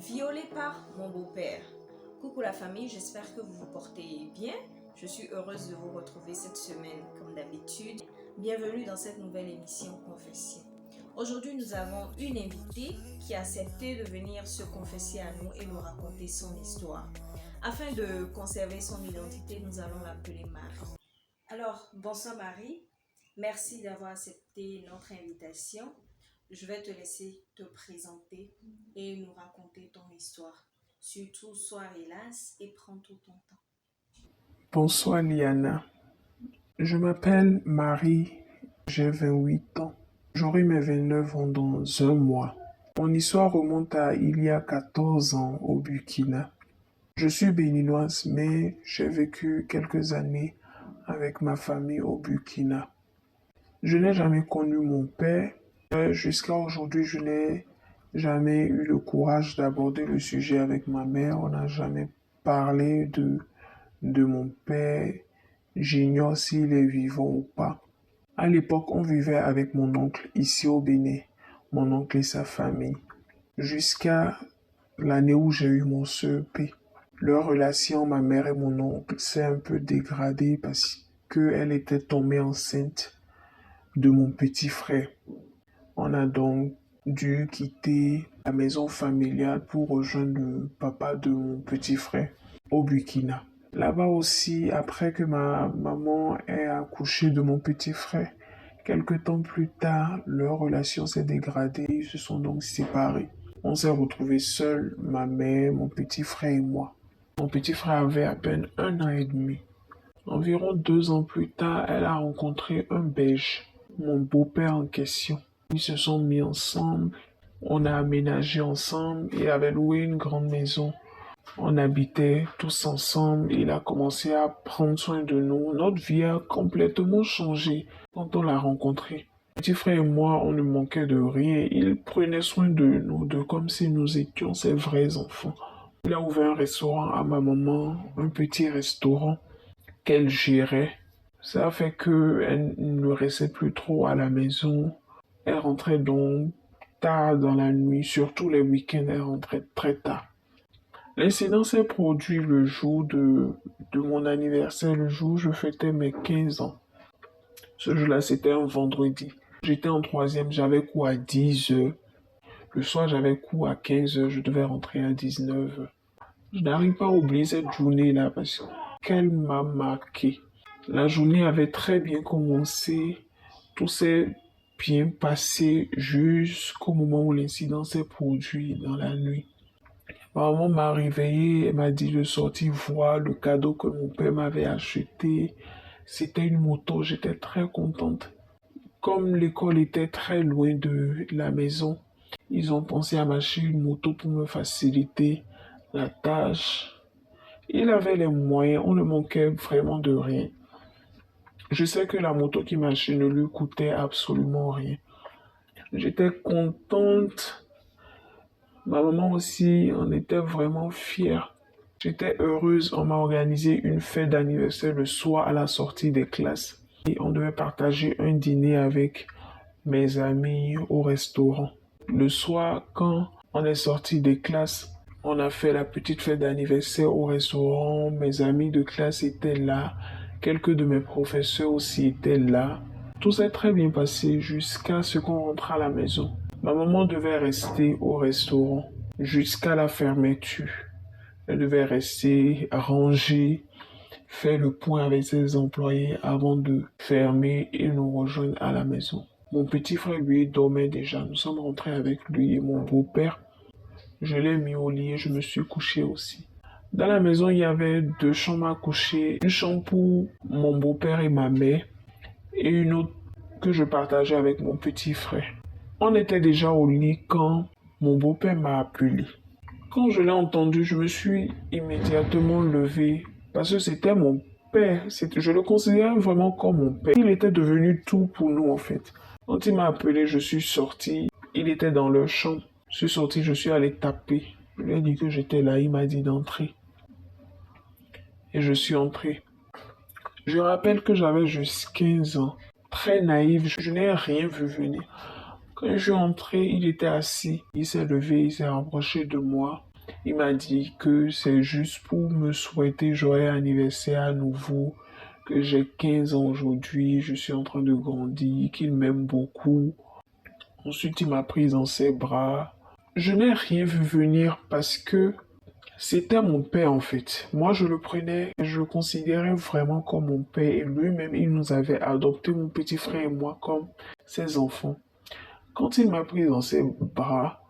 Violée par mon beau-père. Coucou la famille, j'espère que vous vous portez bien. Je suis heureuse de vous retrouver cette semaine comme d'habitude. Bienvenue dans cette nouvelle émission Confession. Aujourd'hui, nous avons une invitée qui a accepté de venir se confesser à nous et nous raconter son histoire. Afin de conserver son identité, nous allons l'appeler Marie. Alors, bonsoir Marie. Merci d'avoir accepté notre invitation. Je vais te laisser te présenter et nous raconter ton histoire. Surtout, sois relax et prends tout ton temps. Bonsoir Liana, je m'appelle Marie, j'ai 28 ans. J'aurai mes 29 ans dans un mois. Mon histoire remonte à il y a 14 ans au Burkina. Je suis béninoise, mais j'ai vécu quelques années avec ma famille au Burkina. Je n'ai jamais connu mon père. Jusqu'à aujourd'hui, je n'ai jamais eu le courage d'aborder le sujet avec ma mère. On n'a jamais parlé de mon père. J'ignore s'il est vivant ou pas. À l'époque, on vivait avec mon oncle ici au Bénin, mon oncle et sa famille, jusqu'à l'année où j'ai eu mon CEP. Leur relation, ma mère et mon oncle, s'est un peu dégradée parce qu'elle était tombée enceinte de mon petit frère. On a donc dû quitter la maison familiale pour rejoindre le papa de mon petit frère au Burkina. Là-bas aussi, après que ma maman ait accouché de mon petit frère, quelque temps plus tard, leur relation s'est dégradée, ils se sont donc séparés. On s'est retrouvés seuls, ma mère, mon petit frère et moi. Mon petit frère avait à peine 1 an et demi. Environ 2 ans plus tard, elle a rencontré un Belge, mon beau-père en question. Ils se sont mis ensemble, on a aménagé ensemble et avait loué une grande maison. On habitait tous ensemble, il a commencé à prendre soin de nous. Notre vie a complètement changé quand on l'a rencontré. Mon petit frère et moi, on ne manquait de rien. Il prenait soin de nous, comme si nous étions ses vrais enfants. Il a ouvert un restaurant à ma maman, un petit restaurant qu'elle gérait. Ça a fait qu'elle ne restait plus trop à la maison. Elle rentrait donc tard dans la nuit, surtout les week-ends, elle rentrait très tard. L'incident s'est produit le jour de mon anniversaire, le jour où je fêtais mes 15 ans. Ce jour-là, c'était un vendredi. J'étais en troisième, j'avais cours à 10 heures. Le soir, j'avais cours à 15 heures, je devais rentrer à 19 heures. Je n'arrive pas à oublier cette journée-là parce qu'elle m'a marqué. La journée avait très bien commencé, tout s'est bien passé jusqu'au moment où l'incident s'est produit dans la nuit. Ma maman m'a réveillé et m'a dit de sortir voir le cadeau que mon père m'avait acheté. C'était une moto, j'étais très contente. Comme l'école était très loin de la maison, ils ont pensé à m'acheter une moto pour me faciliter la tâche. Il avait les moyens, on ne manquait vraiment de rien. Je sais que la moto qu'il m'a achetée ne lui coûtait absolument rien. J'étais contente. Ma maman aussi en était vraiment fière. J'étais heureuse, on m'a organisé une fête d'anniversaire le soir à la sortie des classes. Et on devait partager un dîner avec mes amis au restaurant. Le soir, quand on est sorti des classes, on a fait la petite fête d'anniversaire au restaurant. Mes amis de classe étaient là. Quelques de mes professeurs aussi étaient là. Tout s'est très bien passé jusqu'à ce qu'on rentre à la maison. Ma maman devait rester au restaurant jusqu'à la fermeture. Elle devait rester rangée, faire le point avec ses employés avant de fermer et nous rejoindre à la maison. Mon petit frère, lui, dormait déjà. Nous sommes rentrés avec lui et mon beau-père. Je l'ai mis au lit et je me suis couché aussi. Dans la maison, il y avait 2 chambres à coucher. Une chambre pour mon beau-père et ma mère et une autre que je partageais avec mon petit frère. On était déjà au lit quand mon beau-père m'a appelé. Quand je l'ai entendu, je me suis immédiatement levé parce que c'était mon père. Je le considérais vraiment comme mon père. Il était devenu tout pour nous en fait. Quand il m'a appelé, je suis sorti. Il était dans leur chambre. Je suis sorti, je suis allé taper. Je lui ai dit que j'étais là. Il m'a dit d'entrer. Et je suis entré. Je rappelle que j'avais juste 15 ans. Très naïf, je n'ai rien vu venir. Quand je suis entré, il était assis. Il s'est levé, il s'est rapproché de moi. Il m'a dit que c'est juste pour me souhaiter joyeux anniversaire à nouveau, que j'ai 15 ans aujourd'hui, je suis en train de grandir, qu'il m'aime beaucoup. Ensuite, il m'a prise dans ses bras. Je n'ai rien vu venir parce que c'était mon père en fait. Moi, je le prenais, je le considérais vraiment comme mon père et lui-même, il nous avait adopté, mon petit frère et moi, comme ses enfants. Quand il m'a pris dans ses bras,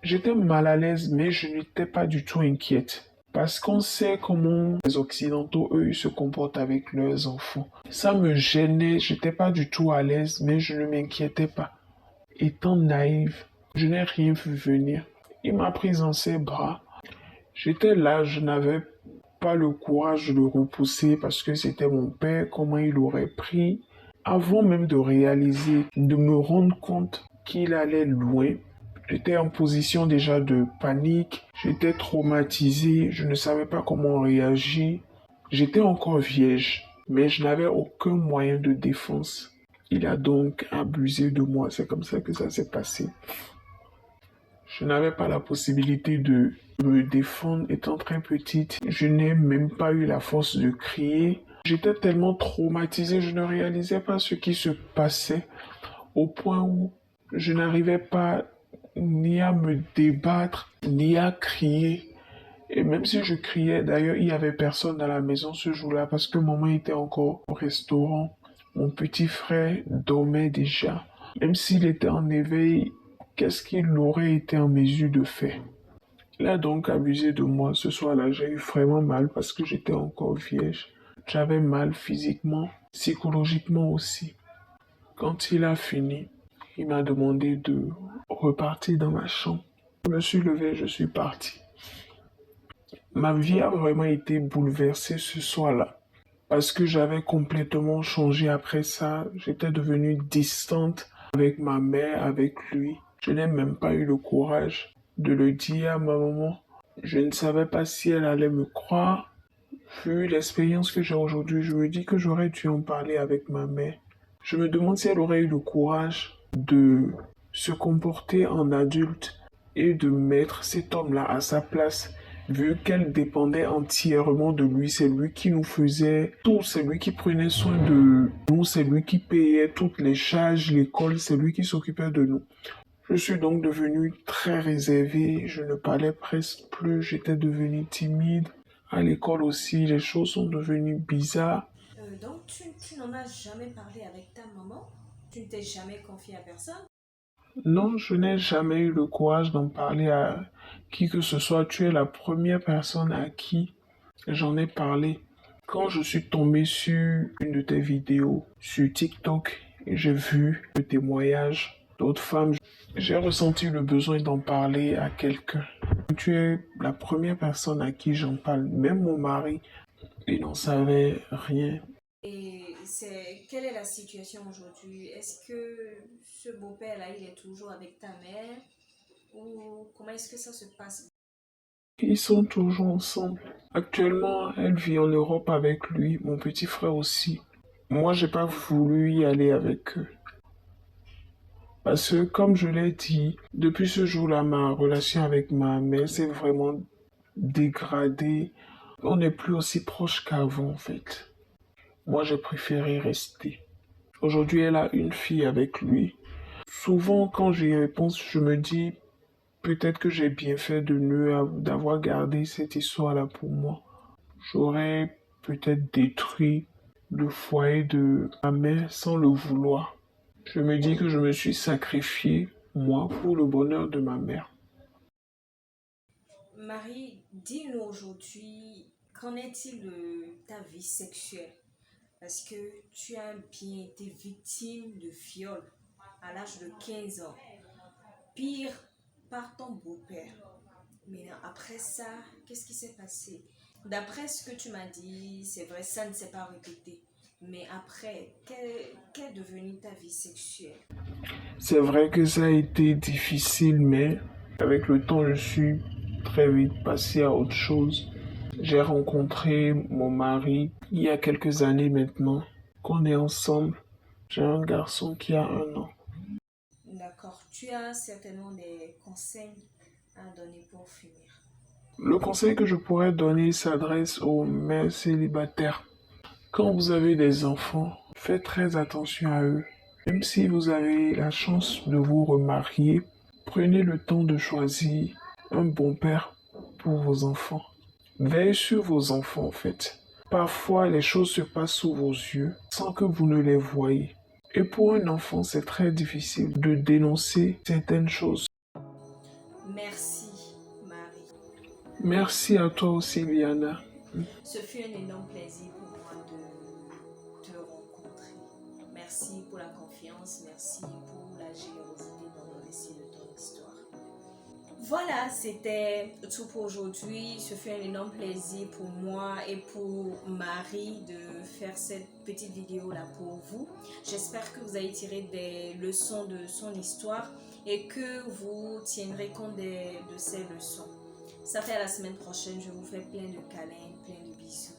j'étais mal à l'aise, mais je n'étais pas du tout inquiète. Parce qu'on sait comment les Occidentaux, eux, ils se comportent avec leurs enfants. Ça me gênait, j'étais pas du tout à l'aise, mais je ne m'inquiétais pas. Étant naïve, je n'ai rien vu venir. Il m'a pris dans ses bras. J'étais là, je n'avais pas le courage de le repousser parce que c'était mon père, comment il aurait pris. Avant même de réaliser, de me rendre compte qu'il allait loin, j'étais en position déjà de panique, j'étais traumatisé, je ne savais pas comment réagir. J'étais encore vierge, mais je n'avais aucun moyen de défense. Il a donc abusé de moi, c'est comme ça que ça s'est passé. Je n'avais pas la possibilité de me défendre étant très petite. Je n'ai même pas eu la force de crier. J'étais tellement traumatisée, je ne réalisais pas ce qui se passait au point où je n'arrivais pas ni à me débattre, ni à crier. Et même si je criais, d'ailleurs, il n'y avait personne dans la maison ce jour-là parce que maman était encore au restaurant. Mon petit frère dormait déjà. Même s'il était en éveil, qu'est-ce qu'il aurait été en mesure de faire? Il a donc abusé de moi ce soir-là. J'ai eu vraiment mal parce que j'étais encore vierge. J'avais mal physiquement, psychologiquement aussi. Quand il a fini, il m'a demandé de repartir dans ma chambre. Je me suis levé, je suis parti. Ma vie a vraiment été bouleversée ce soir-là. Parce que j'avais complètement changé après ça. J'étais devenue distante avec ma mère, avec lui. Je n'ai même pas eu le courage de le dire à ma maman. Je ne savais pas si elle allait me croire. Vu l'expérience que j'ai aujourd'hui, je me dis que j'aurais dû en parler avec ma mère. Je me demande si elle aurait eu le courage de se comporter en adulte et de mettre cet homme-là à sa place, vu qu'elle dépendait entièrement de lui. C'est lui qui nous faisait tout, c'est lui qui prenait soin de nous, c'est lui qui payait toutes les charges, l'école, c'est lui qui s'occupait de nous. Je suis donc devenue très réservée, je ne parlais presque plus, j'étais devenue timide. À l'école aussi, les choses sont devenues bizarres. Donc, tu n'en as jamais parlé avec ta maman? Tu ne t'es jamais confié à personne? Non, je n'ai jamais eu le courage d'en parler à qui que ce soit. Tu es la première personne à qui j'en ai parlé. Quand je suis tombé sur une de tes vidéos sur TikTok et j'ai vu le témoignage d'autres femmes, j'ai ressenti le besoin d'en parler à quelqu'un. Tu es la première personne à qui j'en parle. Même mon mari, il n'en savait rien. Et quelle est la situation aujourd'hui? Est-ce que ce beau-père-là, il est toujours avec ta mère? Ou comment est-ce que ça se passe? Ils sont toujours ensemble. Actuellement, elle vit en Europe avec lui, mon petit frère aussi. Moi, j'ai pas voulu y aller avec eux. Parce que, comme je l'ai dit, depuis ce jour-là, ma relation avec ma mère s'est vraiment dégradée. On n'est plus aussi proche qu'avant, en fait. Moi, j'ai préféré rester. Aujourd'hui, elle a une fille avec lui. Souvent, quand j'y réponds, je me dis, peut-être que j'ai bien fait d'avoir gardé cette histoire-là pour moi. J'aurais peut-être détruit le foyer de ma mère sans le vouloir. Je me dis que je me suis sacrifié, moi, pour le bonheur de ma mère. Marie, dis-nous aujourd'hui, qu'en est-il de ta vie sexuelle? Parce que tu as bien été victime de viol à l'âge de 15 ans. Pire, par ton beau-père. Mais après ça, qu'est-ce qui s'est passé? D'après ce que tu m'as dit, c'est vrai, ça ne s'est pas répété. Mais après, qu'est devenue ta vie sexuelle? C'est vrai que ça a été difficile, mais avec le temps, je suis très vite passé à autre chose. J'ai rencontré mon mari il y a quelques années maintenant, qu'on est ensemble. J'ai un garçon qui a 1 an. D'accord, tu as certainement des conseils à donner pour finir? Le conseil que je pourrais donner s'adresse aux mères célibataires. Quand vous avez des enfants, faites très attention à eux. Même si vous avez la chance de vous remarier, prenez le temps de choisir un bon père pour vos enfants. Veillez sur vos enfants en fait. Parfois, les choses se passent sous vos yeux sans que vous ne les voyez. Et pour un enfant, c'est très difficile de dénoncer certaines choses. Merci, Marie. Merci à toi aussi, Liana. Ce fut un énorme plaisir pour moi de te rencontrer. Merci pour la confiance, merci pour la générosité dans le récit de ton histoire. Voilà, c'était tout pour aujourd'hui. Ce fut un énorme plaisir pour moi et pour Marie de faire cette petite vidéo-là pour vous. J'espère que vous avez tiré des leçons de son histoire et que vous tiendrez compte de ces leçons. Ça fait à la semaine prochaine. Je vous fais plein de câlins, plein de bisous.